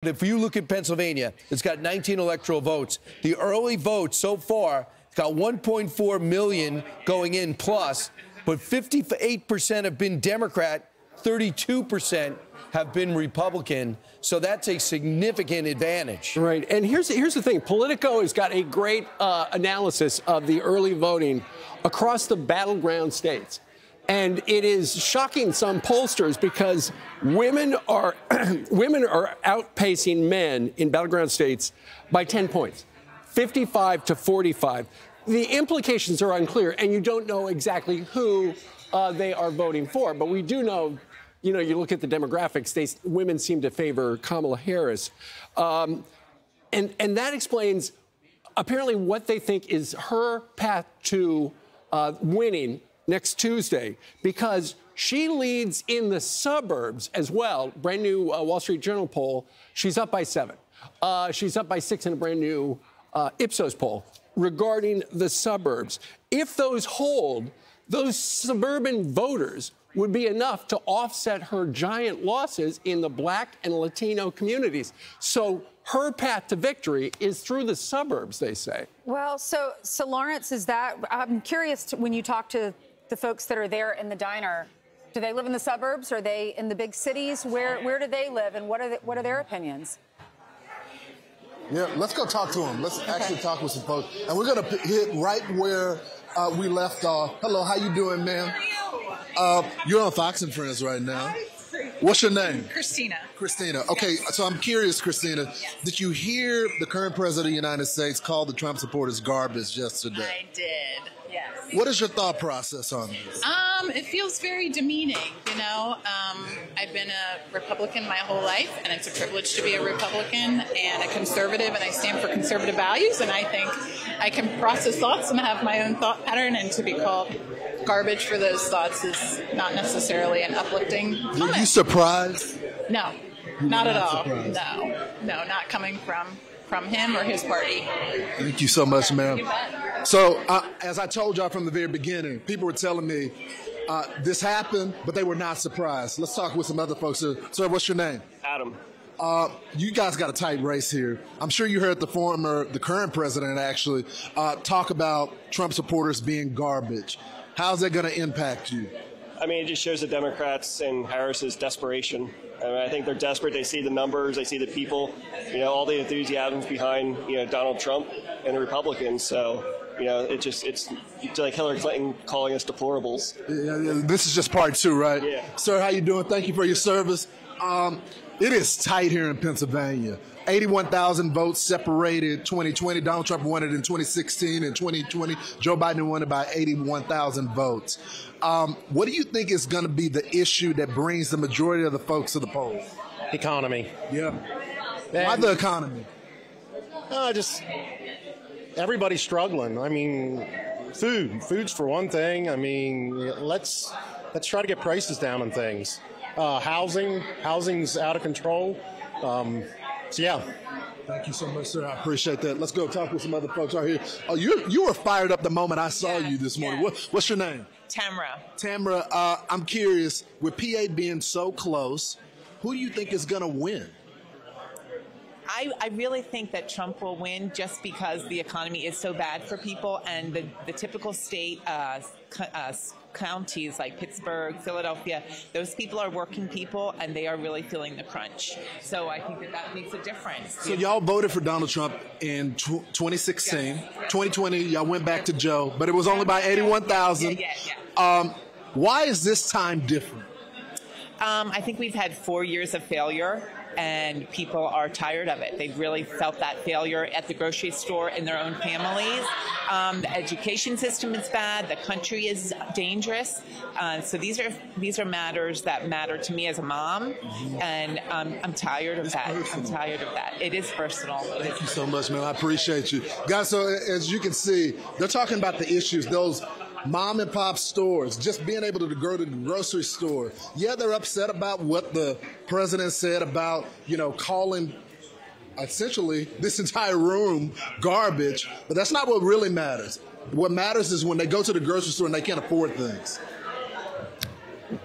If you look at Pennsylvania, it's got 19 electoral votes. The early votes so far, it's got 1.4 million going in plus, but 58% have been Democrat, 32% have been Republican. So that's a significant advantage. Right. And here's the thing. Politico has got a great analysis of the early voting across the battleground states. And it is shocking some pollsters because women are outpacing men in battleground states by 10 points, 55 to 45. The implications are unclear, and you don't know exactly who they are voting for. But we do know, you know, you look at the demographics, women seem to favor Kamala Harris. And that explains apparently what they think is her path to winning next Tuesday, because she leads in the suburbs as well. Brand new Wall Street Journal poll. She's up by 7. She's up by 6 in a brand new Ipsos poll regarding the suburbs. If those hold, those suburban voters would be enough to offset her giant losses in the Black and Latino communities. So her path to victory is through the suburbs, they say. Well, so Lawrence, I'm curious when you talk to the folks that are there in the diner, do they live in the suburbs? Are they in the big cities? Where do they live, and what are their opinions? Yeah, let's go talk to them. Let's actually talk with some folks, and we're gonna hit right where we left off. Hello, how you doing, ma'am? You're on Fox and Friends right now. What's your name? Christina. Christina. Okay, so I'm curious, Christina, yes. Did you hear the current president of the United States call the Trump supporters garbage yesterday? I did, yes. What is your thought process on this? It feels very demeaning, you know. I've been a Republican my whole life, and it's a privilege to be a Republican and a conservative, and I stand for conservative values, and I think I can process thoughts and have my own thought pattern, and to be called garbage for those thoughts is not necessarily an uplifting comment. Were you surprised? No, not at all. Surprised. No, not coming from him or his party. Thank you so much, ma'am. So, as I told y'all from the very beginning, people were telling me this happened, but they were not surprised. Let's talk with some other folks. Sir, what's your name? Adam. You guys got a tight race here. I'm sure you heard the current president actually, talk about Trump supporters being garbage. How's that going to impact you? I mean, it just shows the Democrats and Harris's desperation. I mean, I think they're desperate. They see the numbers, they see the people, you know, all the enthusiasm behind, you know, Donald Trump and the Republicans. So, you know, it's like Hillary Clinton calling us deplorables. Yeah, this is just part 2, right? Yeah. Sir, how you doing? Thank you for your service. It is tight here in Pennsylvania. 81,000 votes separated 2020. Donald Trump won it in 2016. In 2020, Joe Biden won it by 81,000 votes. What do you think is going to be the issue that brings the majority of the folks to the polls? Economy. Yeah. Why the economy? Just everybody's struggling. I mean, food's for one thing. I mean, let's try to get prices down on things. Housing's out of control. So yeah. Thank you so much, sir. I appreciate that. Let's go talk with some other folks out here. Oh, you were fired up the moment I saw you this morning. Yeah. What's your name? Tamra. Tamra, I'm curious, with PA being so close, who do you think is going to win? I really think that Trump will win just because the economy is so bad for people, and the typical state counties like Pittsburgh, Philadelphia, those people are working people, and they are really feeling the crunch. So I think that makes a difference. So y'all voted for Donald Trump in 2016. Yes. 2020, y'all went back to Joe, but it was only by 81,000. Yeah. Why is this time different? I think we've had 4 years of failure, and people are tired of it. They've really felt that failure at the grocery store in their own families. The education system is bad. The country is dangerous. So these are matters that matter to me as a mom, and I'm tired of that. I'm tired of that. It is personal. Thank you so much, man. I appreciate you. Guys, so as you can see, they're talking about the issues, those mom and pop stores, just being able to go to the grocery store. Yeah, they're upset about what the president said about, you know, calling essentially this entire room garbage, but that's not what really matters. What matters is when they go to the grocery store and they can't afford things.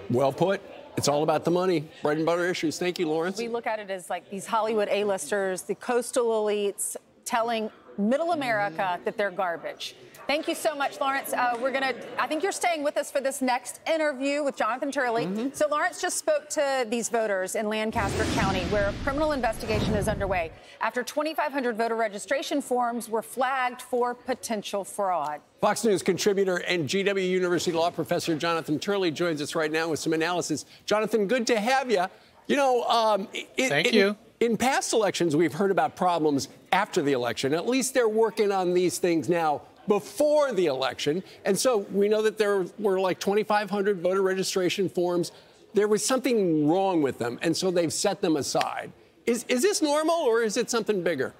Well put. It's all about the money, bread and butter issues. Thank you, Lawrence. We look at it as like these Hollywood A-listers, the coastal elites telling middle America that they're garbage. Thank you so much, Lawrence. I think you're staying with us for this next interview with Jonathan Turley. So Lawrence just spoke to these voters in Lancaster County, where a criminal investigation is underway after 2,500 voter registration forms were flagged for potential fraud. Fox News contributor and GW University law professor Jonathan Turley joins us right now with some analysis. Jonathan, good to have you. You know, thank you. In past elections, we've heard about problems after the election. At least they're working on these things now before the election. And so we know that there were like 2,500 voter registration forms. There was something wrong with them, and so they've set them aside. Is this normal, or is it something bigger?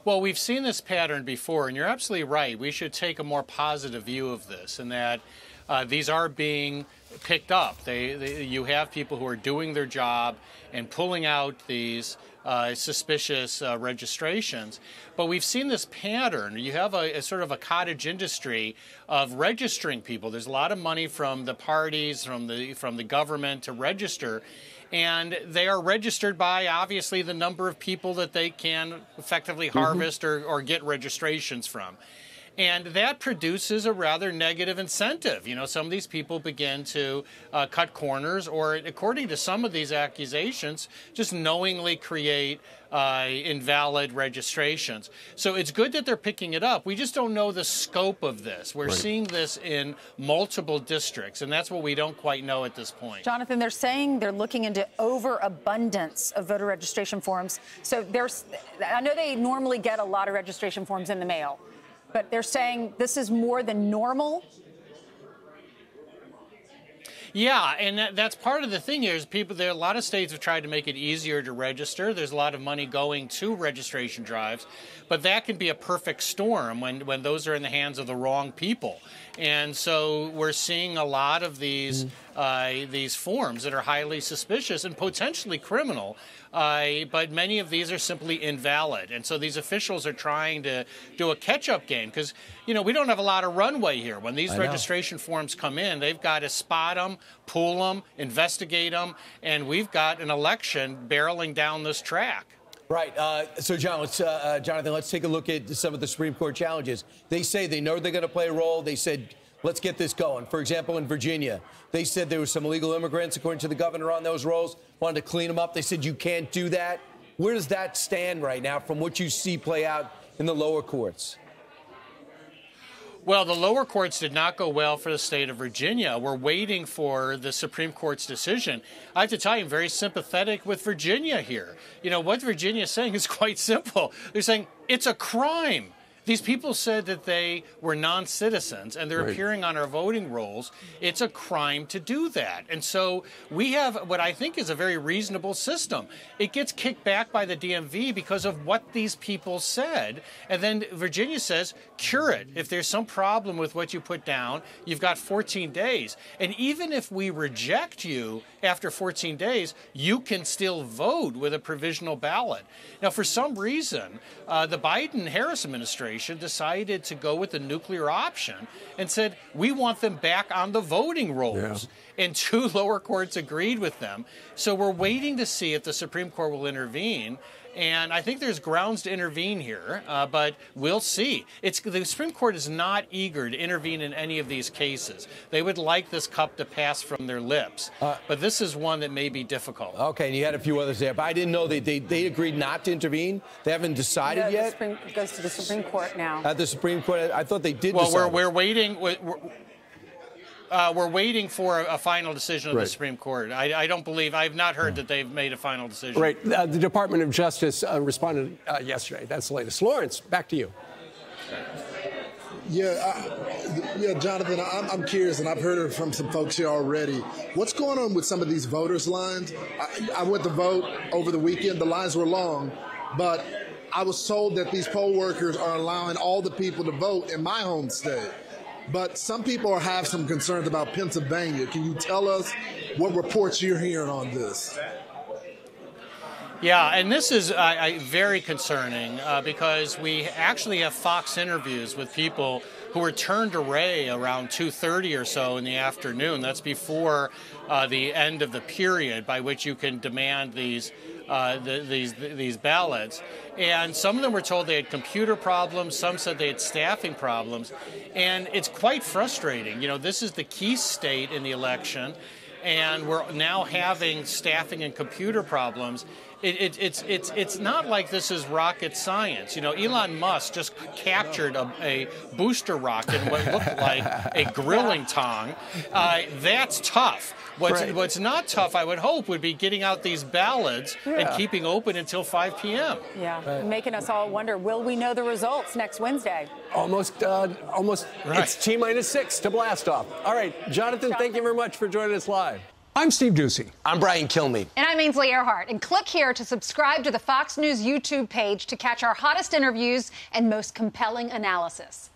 Well, we've seen this pattern before, and you're absolutely right. We should take a more positive view of this, and that these are being picked up. You have people who are doing their job and pulling out these suspicious registrations. But we've seen this pattern. You have a sort of a cottage industry of registering people. There's a lot of money from the parties, from the government to register. And they are registered by, obviously, the number of people that they can effectively harvest or get registrations from. And that produces a rather negative incentive. You know, some of these people begin to cut corners or, according to some of these accusations, just knowingly create invalid registrations. So it's good that they're picking it up. We just don't know the scope of this. We're seeing this in multiple districts, and that's what we don't quite know at this point. Jonathan, they're saying they're looking into overabundance of voter registration forms. So I know they normally get a lot of registration forms in the mail, but they're saying this is more than normal. Yeah, and that's part of the thing here is a lot of states have tried to make it easier to register. There's a lot of money going to registration drives, but that can be a perfect storm when those are in the hands of the wrong people. And so we're seeing a lot of these forms that are highly suspicious and potentially criminal, but many of these are simply invalid. And so these officials are trying to do a catch-up game because, you know, we don't have a lot of runway here. When these registration forms come in, they've got to spot them, pull them, investigate them, and we've got an election barreling down this track. Right. So, Jonathan, let's take a look at some of the Supreme Court challenges. They say they know they're going to play a role. They said, let's get this going. For example, in Virginia, they said there were some illegal immigrants, according to the governor, on those rolls, wanted to clean them up. They said you can't do that. Where does that stand right now from what you see play out in the lower courts? Well, the lower courts did not go well for the state of Virginia. We're waiting for the Supreme Court's decision. I have to tell you, I'm very sympathetic with Virginia here. You know, what Virginia is saying is quite simple. They're saying it's a crime. These people said that they were non-citizens, and they're appearing on our voting rolls. It's a crime to do that. And so we have what I think is a very reasonable system. It gets kicked back by the DMV because of what these people said. And then Virginia says, cure it. If there's some problem with what you put down, you've got 14 days. And even if we reject you after 14 days, you can still vote with a provisional ballot. Now, for some reason, the Biden-Harris administration decided to go with the nuclear option and said, we want them back on the voting rolls. Yeah. And two lower courts agreed with them. So we're waiting to see if the Supreme Court will intervene. And I think there's grounds to intervene here, but we'll see. The Supreme Court is not eager to intervene in any of these cases. They would like this cup to pass from their lips. But this is one that may be difficult. Okay, and you had a few others there, but I didn't know they agreed not to intervene. They haven't decided yet? It goes to the Supreme Court now. At the Supreme Court, I thought they did decide. Well, we're waiting. We're waiting for a final decision of the Supreme Court. I've not heard that they've made a final decision. Right. The Department of Justice responded yesterday. That's the latest. Lawrence, back to you. Yeah, Jonathan, I'm curious, and I've heard it from some folks here already. What's going on with some of these voters' lines? I went to vote over the weekend. The lines were long, but I was told that these poll workers are allowing all the people to vote in my home state. But some people have some concerns about Pennsylvania. Can you tell us what reports you're hearing on this? Yeah, and this is very concerning because we actually have Fox interviews with people who were turned away around 2:30 or so in the afternoon. That's before the end of the period by which you can demand these ballots. And some of them were told they had computer problems. Some said they had staffing problems. And it's quite frustrating. You know, this is the key state in the election, and we're now having staffing and computer problems. It's not like this is rocket science. You know, Elon Musk just captured a booster rocket in what looked like a grilling tong. That's tough. What's not tough, I would hope, would be getting out these ballots and keeping open until 5 p.m. Yeah, making us all wonder, will we know the results next Wednesday? Almost. It's T-6 to blast off. All right, Jonathan, thank you very much for joining us live. I'm Steve Doocy. I'm Brian Kilmeade. And I'm Ainsley Earhart. And click here to subscribe to the Fox News YouTube page to catch our hottest interviews and most compelling analysis.